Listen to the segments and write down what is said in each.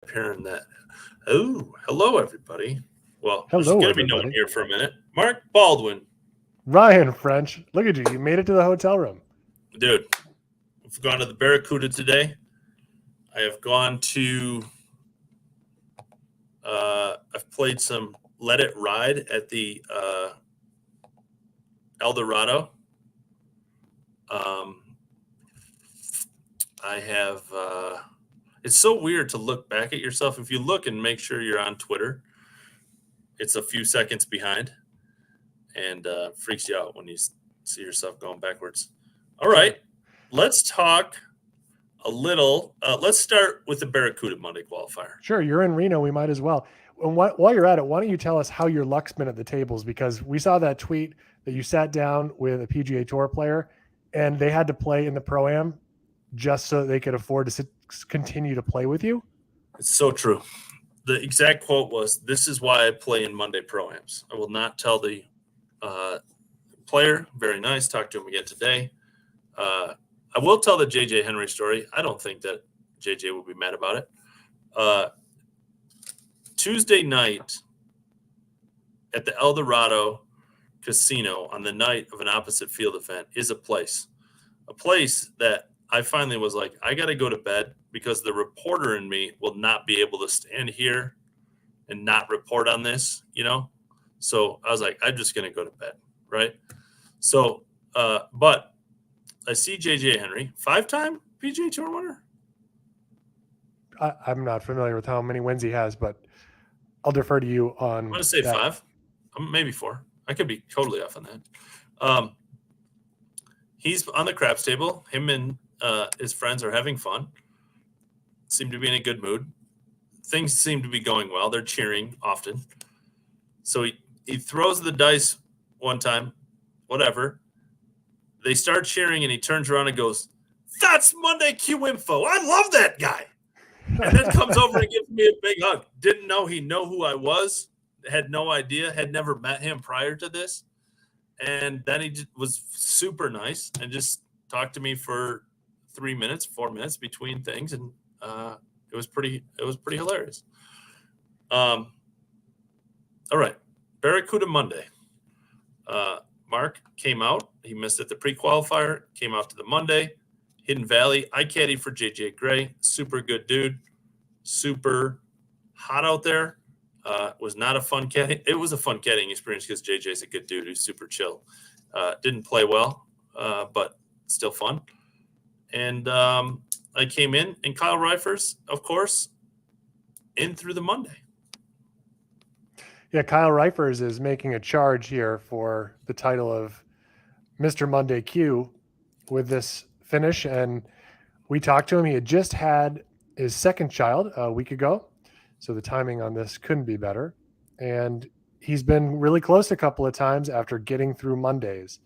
hearing that. Oh, hello, everybody. Well, there's Hello, going to be no one everybody. here for a minute. Mark Baldwin. Ryan French, look at you. You made it to the hotel room. Dude, I've gone to the Barracuda today. I have gone to, I've played some Let It Ride at the El Dorado. Um, I have, it's so weird to look back at yourself. If you look and make sure you're on Twitter, it's a few seconds behind and freaks you out when you see yourself going backwards. All right, let's talk a little. Let's start with the Barracuda Monday qualifier. Sure, you're in Reno. We might as well. And while you're at it, why don't you tell us how your luck's been at the tables? Because we saw that tweet that you sat down with a PGA Tour player and they had to play in the Pro-Am just so they could afford to continue to play with you. It's so true. The exact quote was, "This is why I play in Monday Pro-Ams. I will not tell the player." Very nice. Talked to him again today. I will tell the JJ Henry story. I don't think that JJ will be mad about it. Tuesday night at the El Dorado Casino on the night of an opposite field event is a place that I finally was like, I got to go to bed because the reporter in me will not be able to stand here and not report on this, So I was like, I'm just going to go to bed, right? So, but I see JJ Henry, 5-time PGA Tour winner. I'm not familiar with how many wins he has, but I'll defer to you on. I'm going to say that. 5, maybe 4. I could be totally off on that. He's on the craps table. Him and his friends are having fun. Seem to be in a good mood. Things seem to be going well. They're cheering often. So he throws the dice one time, whatever. They start cheering, and he turns around and goes, "That's Monday Q info. I love that guy." And then comes over and gives me a big hug. Didn't know he knew who I was. Had no idea. Had never met him prior to this. And then he just was super nice and just talked to me for 3 minutes, 4 minutes between things, and it was pretty hilarious. All right, Barracuda Monday. Mark came out. He missed at the pre-qualifier. Came out to the Monday. Hidden Valley. I caddied for JJ Gray. Super good dude. Super hot out there. Was not a fun caddying. It was a fun caddying experience because JJ's a good dude who's super chill. Didn't play well, but still fun. And I came in, and Kyle Reifers, of course, in through the Monday. Yeah, Kyle Reifers is making a charge here for the title of Mr. Monday Q with this finish. And we talked to him. He had just had his second child a week ago. So the timing on this couldn't be better. And he's been really close a couple of times after getting through Mondays.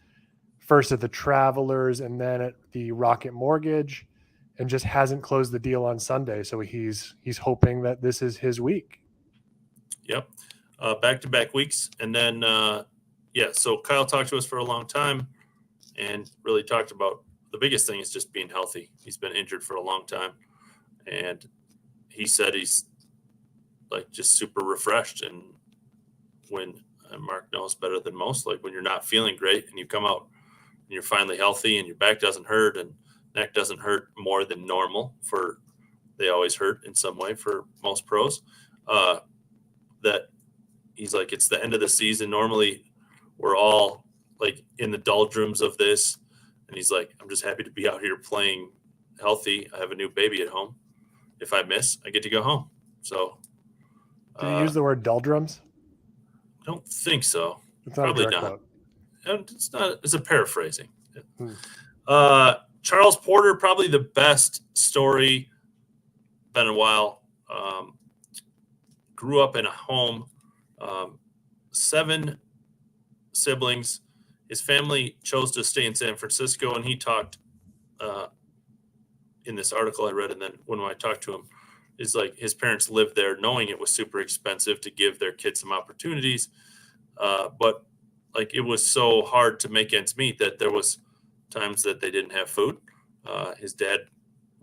First at the Travelers and then at the Rocket Mortgage, and just hasn't closed the deal on Sunday. So he's hoping that this is his week. Yep. Back-to-back weeks. And then, so Kyle talked to us for a long time and really talked about the biggest thing is just being healthy. He's been injured for a long time. And he said he's like just super refreshed. And when Mark knows better than most, like when you're not feeling great and you come out and you're finally healthy and your back doesn't hurt and neck doesn't hurt more than normal they always hurt in some way for most pros, that he's like, it's the end of the season. Normally we're all like in the doldrums of this. And he's like, I'm just happy to be out here playing healthy. I have a new baby at home. If I miss, I get to go home. So Did you use the word doldrums? I don't think so. It's not Probably a direct not. quote. It's not. It's a paraphrasing. Charles Porter, probably the best story. Been a while. Grew up in a home. 7 siblings. His family chose to stay in San Francisco, and he talked in this article I read, and then when I talked to him, is like his parents lived there knowing it was super expensive to give their kids some opportunities. But like it was so hard to make ends meet that there was times that they didn't have food. His dad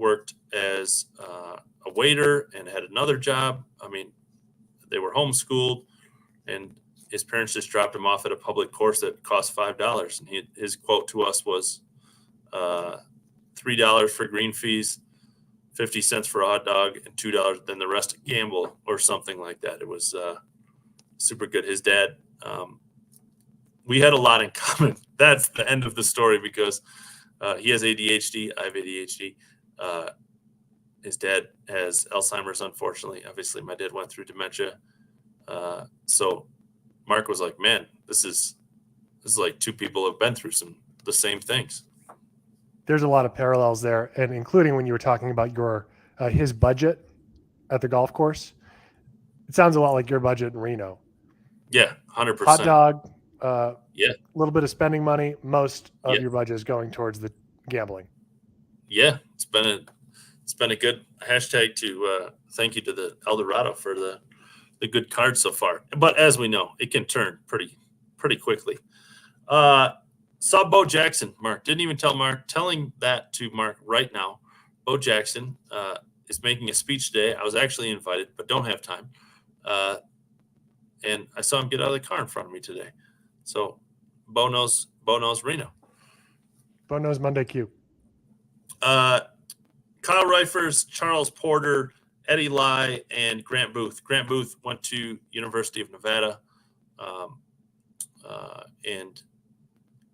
worked as a waiter and had another job. I mean, they were homeschooled, and his parents just dropped him off at a public course that cost $5. And his quote to us was $3 for green fees, 50 cents for a hot dog, and $2, then the rest gamble or something like that. It was super good. His dad, we had a lot in common. That's the end of the story because he has ADHD. I have ADHD. His dad has Alzheimer's, unfortunately. Obviously, my dad went through dementia. So Mark was like, man, this is like two people have been through the same things. There's a lot of parallels there, and including when you were talking about his budget at the golf course. It sounds a lot like your budget in Reno. Yeah, 100%. Hot dog, yeah, a little bit of spending money. Most of Yeah. your budget is going towards the gambling. Yeah, it's been a good hashtag to thank you to the Eldorado for the good card so far. But as we know, it can turn pretty quickly. Saw Bo Jackson, Mark. Didn't even tell Mark. Telling that to Mark right now. Bo Jackson is making a speech today. I was actually invited, but don't have time. And I saw him get out of the car in front of me today. So Bo knows Reno. Bo knows Monday Q. Kyle Reifers, Charles Porter, Eddie Lai, and Grant Booth. Grant Booth went to University of Nevada, and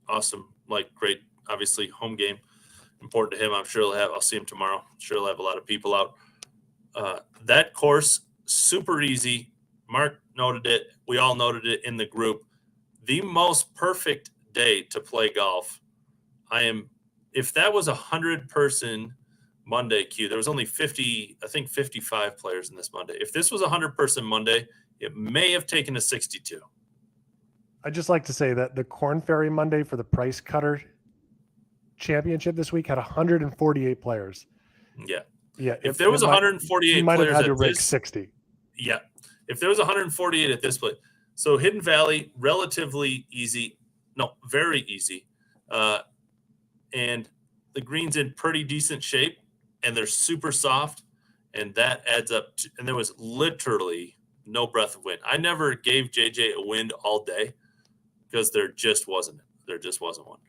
awesome, like great, obviously home game, important to him. I'm sure I'll see him tomorrow. I'm sure he'll have a lot of people out. That course, super easy. Mark noted it. We all noted it in the group. The most perfect day to play golf. If that was 100-person Monday Q, there was only 55 players in this Monday. If this was 100-person Monday, it may have taken a 62. I'd just like to say that the Corn Ferry Monday for the Price Cutter Championship this week had 148 players. Yeah. Yeah. If there was 148 you might have players had to rake 60. Yeah. If there was 148 at this place. So Hidden Valley, relatively easy. No, very easy. And the green's in pretty decent shape, and they're super soft, and that adds up to, and there was literally no breath of wind. I never gave JJ a wind all day because there just wasn't one.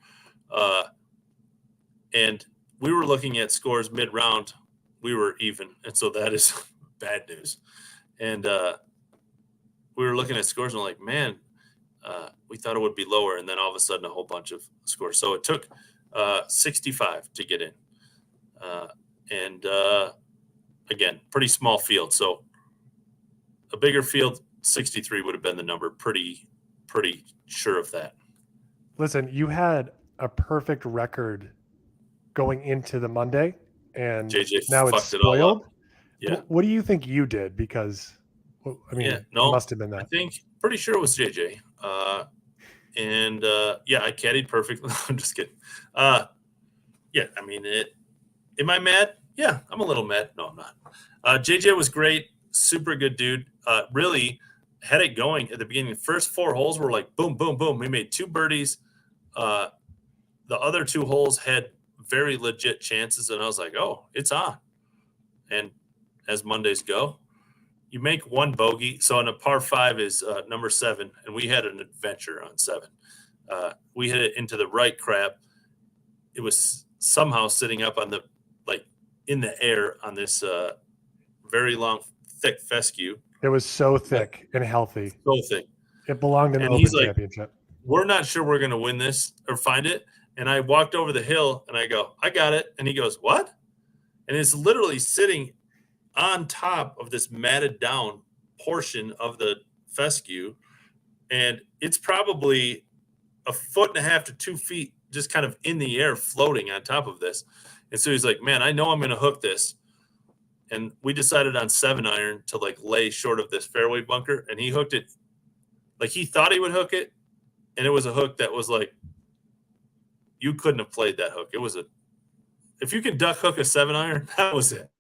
And we were looking at scores mid-round. We were even, and so that is bad news. And we were looking at scores and we're like, man, we thought it would be lower, and then all of a sudden a whole bunch of scores. So it took 65 to get in. And again, pretty small field. So a bigger field, 63 would have been the number. Pretty sure of that. Listen, you had a perfect record going into the Monday, and JJ now it's fucked it all spoiled. up. Yeah. What do you think you did? Because, I mean, it must have been that. I think pretty sure it was JJ. And I caddied perfectly. I'm just kidding. Yeah, I mean, am I mad? Yeah, I'm a little mad. No, I'm not. JJ was great. Super good dude. Really had it going at the beginning. The first 4 holes were like boom, boom, boom. We made 2 birdies. The other 2 holes had very legit chances, and I was like, oh, it's on. And as Mondays go, you make 1 bogey. So on a par 5 is number 7, and we had an adventure on 7. We hit it into the right crap. It was somehow sitting up on in the air on this very long, thick fescue. It was so thick and healthy. So thick. It belonged in the Open Championship. We're not sure we're going to win this or find it. And I walked over the hill and I go, I got it. And he goes, what? And it's literally sitting on top of this matted down portion of the fescue. And it's probably 1.5 to 2 feet just kind of in the air floating on top of this. And so he's like, man, I know I'm going to hook this. And we decided on 7-iron to lay short of this fairway bunker. And he hooked it. He thought he would hook it. And it was a hook that was you couldn't have played that hook. It was if you can duck hook a 7-iron, that was it.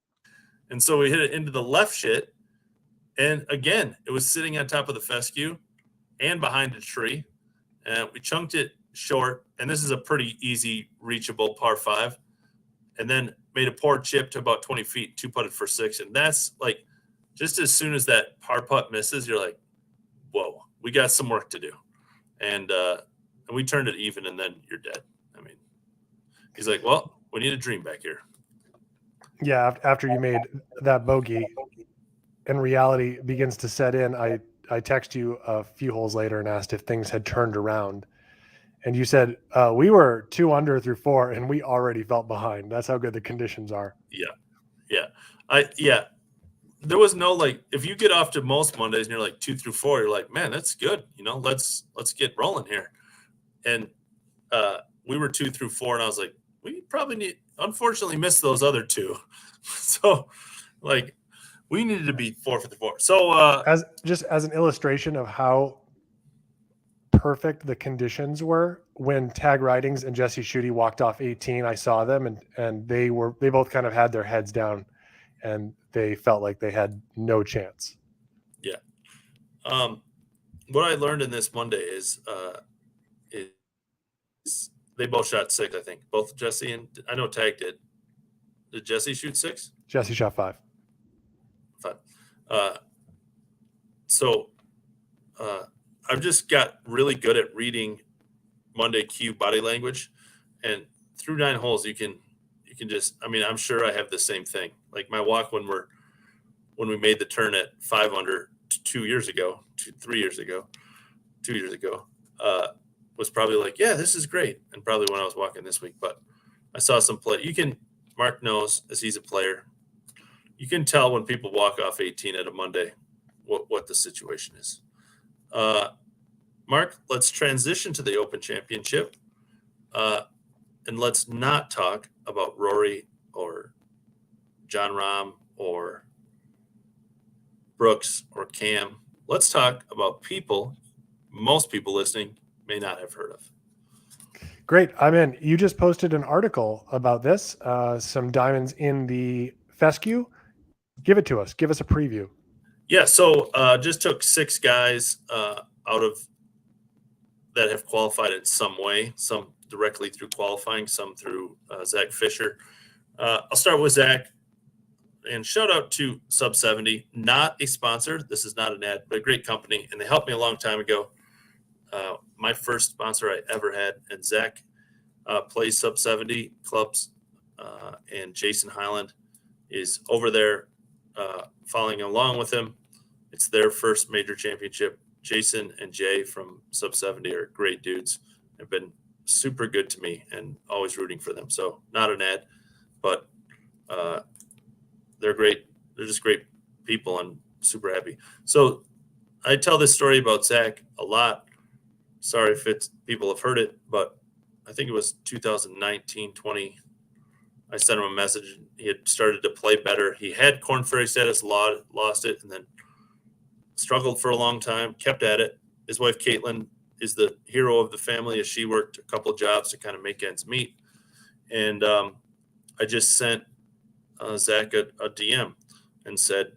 And so we hit it into the left shit. And again, it was sitting on top of the fescue and behind a tree. And we chunked it short. And this is a pretty easy, reachable par 5. and then made a poor chip to about 20 feet, 2-putted for 6. And that's like, just as soon as that par putt misses, you're like, whoa, we got some work to do. And we turned it even, and then you're dead. I mean, he's like, well, we need a dream back here. Yeah, after you made that bogey and reality begins to set in, I text you a few holes later and asked if things had turned around. And you said, we were 2 under through 4 and we already felt behind. That's how good the conditions are. Yeah. There was no, like, if you get off to most Mondays and you're like 2 through 4, you're like, man, that's good. Let's get rolling here. And we were 2 through 4, and I was like, we probably unfortunately missed those other 2. So, like, we needed to be 4 for the 4. So, as an illustration of how perfect the conditions were, when Tag Ridings and Jesse Schutte walked off 18, I saw them, and they both kind of had their heads down, and they felt like they had no chance. Yeah. What I learned in this Monday is they both shot 6, I think. Both Jesse and I know Tag did. Did Jesse shoot 6? Jesse shot 5. 5. So I've just got really good at reading Monday Q body language, and through 9 holes, you can just, I mean, I'm sure I have the same thing. Like my walk when we made the turn at 5 under 2 years ago, 2 years ago, was probably like, yeah, this is great. And probably when I was walking this week, but I saw some play. Mark knows, as he's a player, you can tell when people walk off 18 at a Monday what the situation is. Mark, let's transition to the Open Championship. And let's not talk about Rory or John Rahm or Brooks or Cam. Let's talk about people most people listening may not have heard of. Great. I'm in. You just posted an article about this, some diamonds in the fescue. Give it to us. Give us a preview. Yeah, so just took 6 guys out of that have qualified in some way, some directly through qualifying, some through Zach Fisher. I'll start with Zach, and shout out to Sub 70, not a sponsor. This is not an ad, but a great company, and they helped me a long time ago. My first sponsor I ever had, and Zach plays Sub 70 clubs, and Jason Highland is over there following along with him. It's their first major championship. Jason and Jay from Sub 70 are great dudes. Have been super good to me and always rooting for them. So not an ad, but they're great. They're just great people and super happy. So I tell this story about Zach a lot. Sorry if people have heard it, but I think it was 2019, 20. I sent him a message. He had started to play better. He had Corn Ferry status, lost it, and then struggled for a long time, kept at it. His wife, Caitlin, is the hero of the family, as she worked a couple of jobs to kind of make ends meet. And I just sent Zach a DM and said,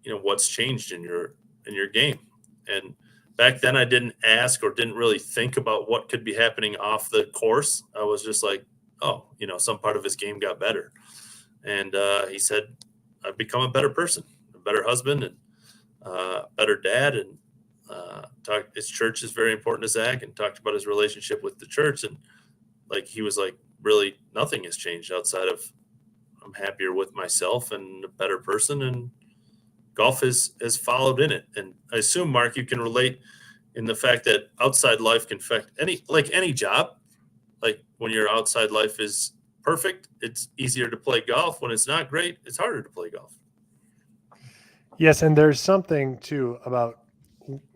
what's changed in your game? And back then I didn't ask or didn't really think about what could be happening off the course. I was just like, some part of his game got better. And he said, I've become a better person, a better husband, and better dad. And his church is very important to Zach, and talked about his relationship with the church. And he was like, really nothing has changed outside of I'm happier with myself and a better person, and golf has followed in it. And I assume, Mark, you can relate in the fact that outside life can affect any job. Like when your outside life is perfect, it's easier to play golf. When it's not great, it's harder to play golf. Yes, and there's something too about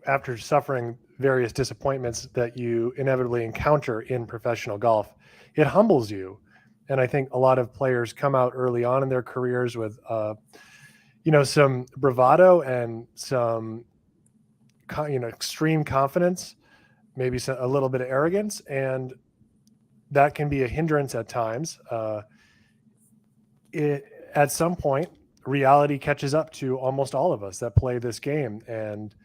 after suffering various disappointments that you inevitably encounter in professional golf, it humbles you. And I think a lot of players come out early on in their careers with, some bravado and some, extreme confidence, maybe a little bit of arrogance, and that can be a hindrance at times. At some point, reality catches up to almost all of us that play this game, and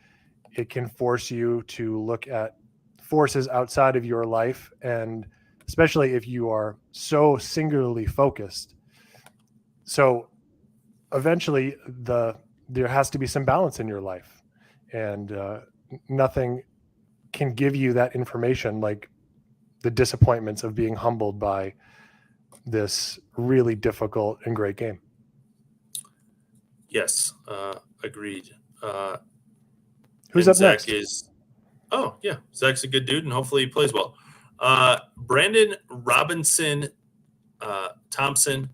it can force you to look at forces outside of your life and especially if you are so singularly focused. So eventually there has to be some balance in your life, and nothing can give you that information like the disappointments of being humbled by this really difficult and great game. Yes, agreed. Who's and up Zach next? is, oh yeah, Zach's a good dude, and hopefully he plays well. Brandon Robinson Thompson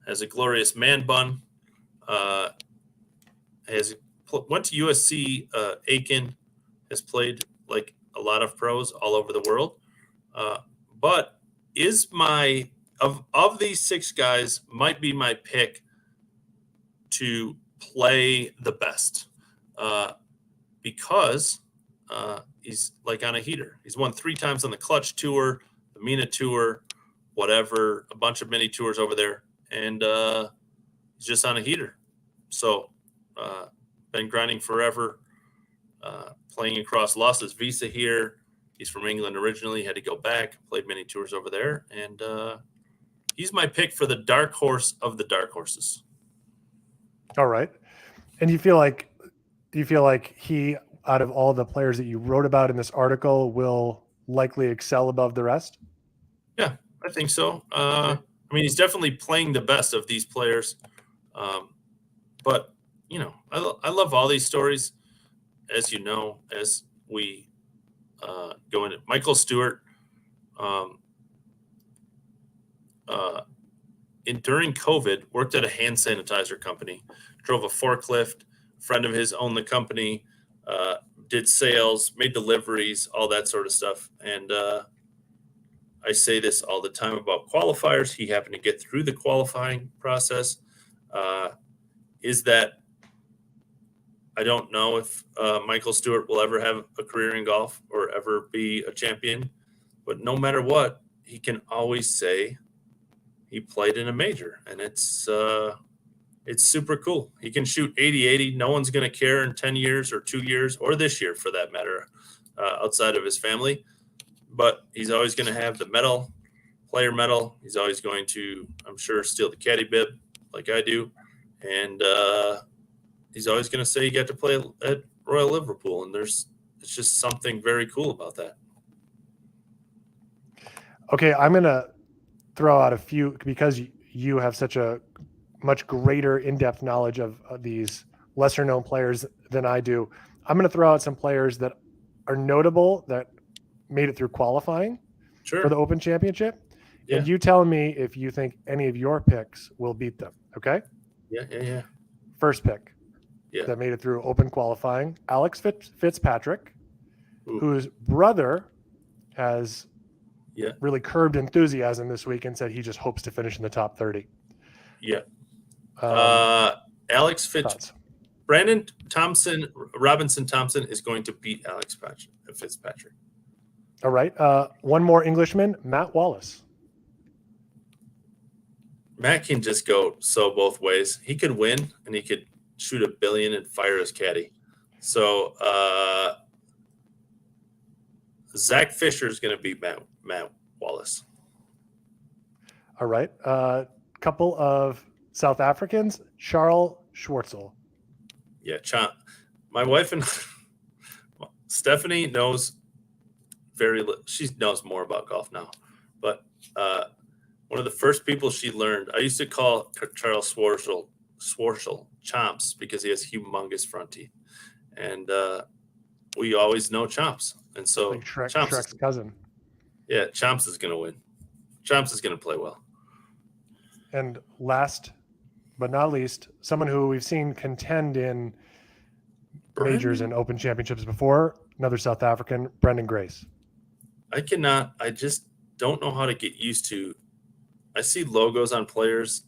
has a glorious man bun. Went to USC Aiken, has played like a lot of pros all over the world, but is my of these 6 guys might be my pick to play the best, because he's like on a heater. He's won 3 times on the Clutch Tour, the Mina Tour, whatever, a bunch of mini tours over there, and he's just on a heater. So been grinding forever, playing across, lost his visa here. He's from England originally, had to go back, played many tours over there, and he's my pick for the dark horse of the dark horses. All right. And do you feel like he, out of all the players that you wrote about in this article, will likely excel above the rest? Yeah, I think so. I mean, he's definitely playing the best of these players. But, you know, I love all these stories, as you know, as we go into Michael Stewart. During COVID, worked at a hand sanitizer company, drove a forklift. A friend of his owned the company, did sales, made deliveries, all that sort of stuff. And I say this all the time about qualifiers. He happened to get through the qualifying process. Is that I don't know if Michael Stewart will ever have a career in golf or ever be a champion, but no matter what, he can always say he played in a major, and it's super cool. He can shoot 80-80. No one's going to care in 10 years or 2 years or this year for that matter, outside of his family. But he's always going to have the medal, player medal. He's always going to, I'm sure, steal the caddy bib like I do. And he's always going to say he got to play at Royal Liverpool. And it's just something very cool about that. Okay, I'm going to throw out a few, because you have such a much greater in-depth knowledge of these lesser known players than I do. I'm going to throw out some players that are notable that made it through qualifying for the Open Championship. Yeah. And you tell me if you think any of your picks will beat them. Okay. Yeah. First pick that made it through Open qualifying, Alex Fitzpatrick, whose brother has really curbed enthusiasm this week and said he just hopes to finish in the top 30. Yeah. Alex Brandon Robinson Thompson is going to beat Alex Fitzpatrick. All right. One more Englishman, Matt Wallace. Matt can just go so both ways. He could win and he could shoot $1 billion and fire his caddy. So Zach Fisher is going to beat Matt Wallace. All right. Couple of South Africans, Charles Schwartzel. Yeah, my wife and Stephanie knows she knows more about golf now. But one of the first people she learned, I used to call Charles Schwartzel Chomps because he has humongous front teeth. And we always know Chomps. And so like Shrek's cousin. Yeah, Chomps is going to win. Chomps is going to play well. And last but not least, someone who we've seen contend in majors and Open Championships before, another South African, Brendan Grace. I just don't know how to get used to. I see logos on players,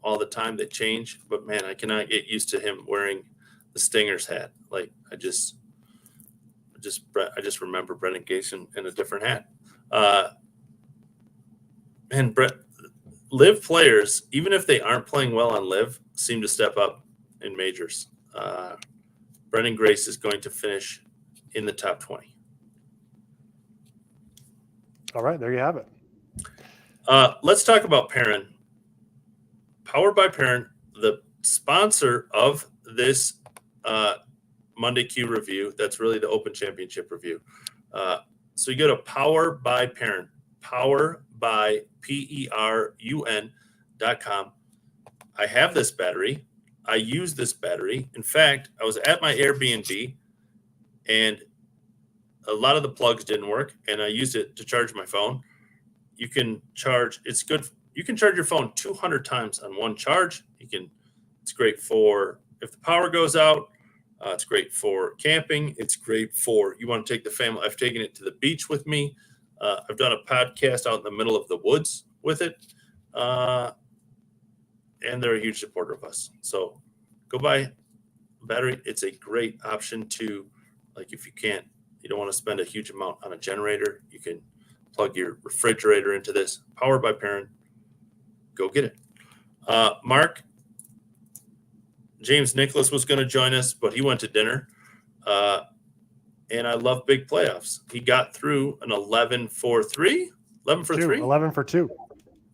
all the time that change, but man, I cannot get used to him wearing the Stingers hat. Like I just remember Brendan Grace in a different hat. And Live players, even if they aren't playing well on Live, seem to step up in majors. Brendan Grace is going to finish in the top 20. All right, there you have it. Let's talk about Perrin. Powered by Perrin, the sponsor of this Monday Q review. That's really the Open Championship review. So you go to Power by Perrin, Power by PERUN.com. I have this battery. I use this battery. In fact, I was at my Airbnb and a lot of the plugs didn't work, and I used it to charge my phone. You can charge, it's good. You can charge your phone 200 times on one charge. It's great for if the power goes out. It's great for camping. It's great for, you want to take the family. I've taken it to the beach with me. I've done a podcast out in the middle of the woods with it. And they're a huge supporter of us. So go buy a battery. It's a great option to, like, if you don't want to spend a huge amount on a generator, you can plug your refrigerator into this. Powered by Perrin. Go get it. Mark, James Nicholas was going to join us, but he went to dinner. And I love big playoffs. He got through an 11 for 3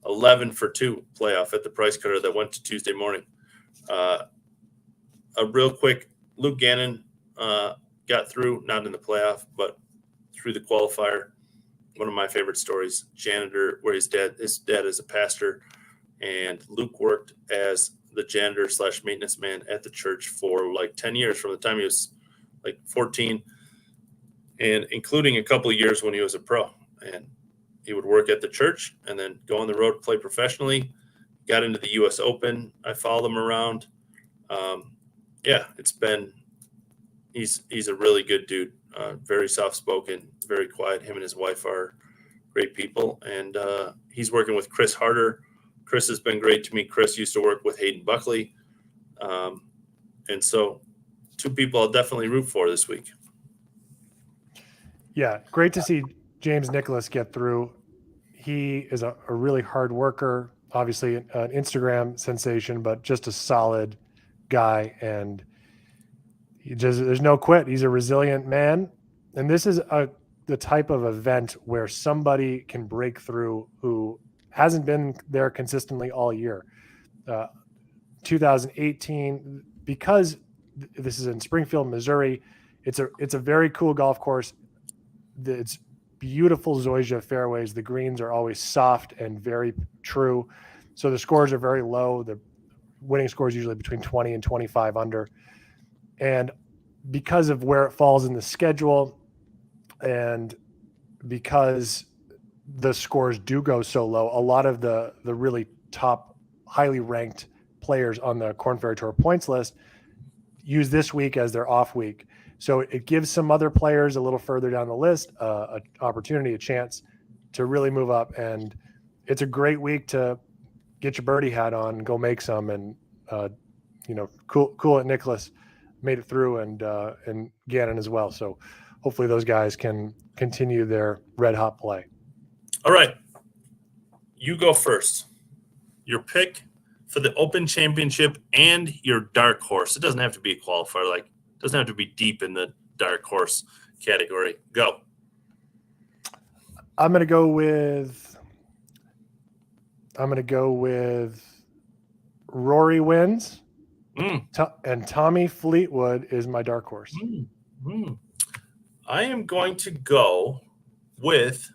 playoff at the price cutter that went to Tuesday morning. A real quick, Luke Gannon got through, not in the playoff, but through the qualifier. One of my favorite stories, janitor, where his dad is a pastor, and Luke worked as the janitor / maintenance man at the church for like 10 years, from the time he was like 14, and including a couple of years when he was a pro. And he would work at the church and then go on the road to play professionally. Got into the U.S. Open. I followed him around. He's a really good dude. Very soft-spoken, very quiet. Him and his wife are great people. And he's working with Chris Harder. Chris has been great to me. Chris used to work with Hayden Buckley. And so 2 people I'll definitely root for this week. Yeah, great to see James Nicholas get through. He is a really hard worker, obviously an Instagram sensation, but just a solid guy. And there's no quit. He's a resilient man. And this is the type of event where somebody can break through who hasn't been there consistently all year. 2018, because this is in Springfield, Missouri, it's a very cool golf course. It's beautiful zoysia fairways. The greens are always soft and very true. So the scores are very low. The winning score is usually between 20 and 25 under. And because of where it falls in the schedule, and because the scores do go so low, a lot of the really top, highly ranked players on the Korn Ferry Tour points list use this week as their off week. So it gives some other players a little further down the list an opportunity, a chance to really move up. And it's a great week to get your birdie hat on, go make some. And, cool that Nicholas made it through, and Gannon as well. So hopefully those guys can continue their red hot play. All right. You go first. Your pick for the Open Championship and your dark horse. It doesn't have to be a qualifier. It doesn't have to be deep in the dark horse category. Go. I'm going to go with Rory wins. And Tommy Fleetwood is my dark horse. I am going to go with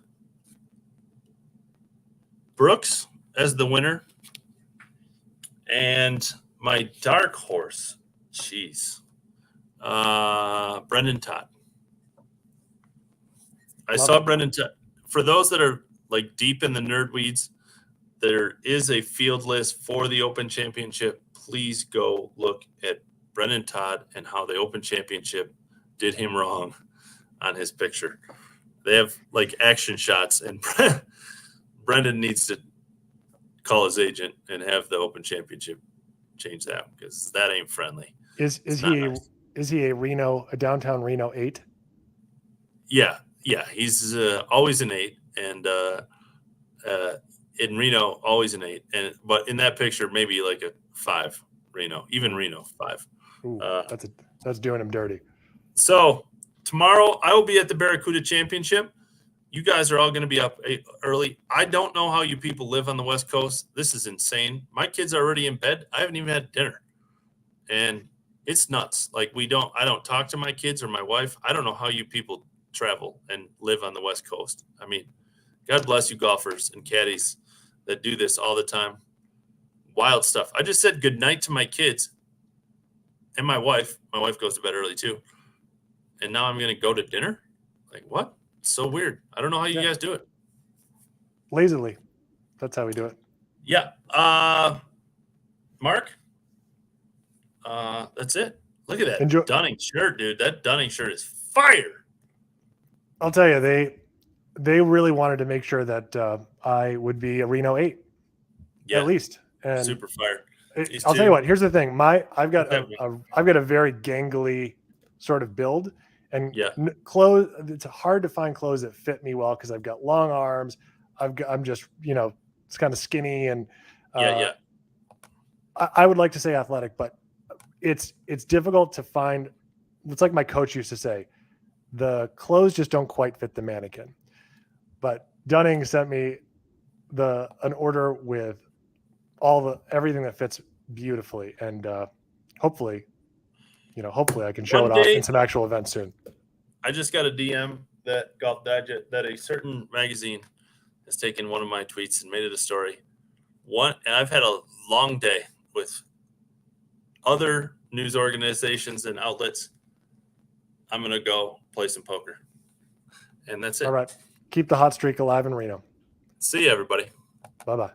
Brooks as the winner. And my dark horse, Brendan Todd. I saw Brendan Todd. For those that are deep in the nerd weeds, there is a field list for the Open Championship. Please go look at Brendan Todd and how the Open Championship did him wrong on his picture. They have action shots, and Brendan needs to call his agent and have the Open Championship change that, because that ain't friendly. Is he a downtown Reno 8? Yeah. He's always an 8, and in Reno always an 8, but in that picture maybe a 5. Reno 5. Ooh, that's doing him dirty. So tomorrow I will be at the Barracuda Championship. You guys are all going to be up early. I don't know how you people live on the West Coast. This is insane. My kids are already in bed. I haven't even had dinner. And it's nuts. Like I don't talk to my kids or my wife. I don't know how you people travel and live on the West Coast. I mean, God bless you golfers and caddies that do this all the time. Wild stuff. I just said good night to my kids and my wife. My wife goes to bed early too. And now I'm going to go to dinner? Like, what? It's so weird. I don't know how you guys do it. Lazily. That's how we do it. Yeah. Mark? That's it. Look at that Dunning shirt, dude. That Dunning shirt is fire. I'll tell you, they really wanted to make sure that I would be a Reno 8, at least. And super fire. I'll tell you what. Here's the thing. I've got a very gangly sort of build, and clothes. It's hard to find clothes that fit me well because I've got long arms. I'm just it's kind of skinny, and I would like to say athletic, but it's difficult to find. It's like my coach used to say, the clothes just don't quite fit the mannequin. But Dunning sent me an order with everything that fits beautifully, and hopefully I can show it off in some actual events soon. I just got a DM that Golf Digest, that a certain magazine has taken one of my tweets and made it a story. And I've had a long day with other news organizations and outlets. I'm going to go play some poker. And that's it. All right. Keep the hot streak alive in Reno. See you, everybody. Bye-bye.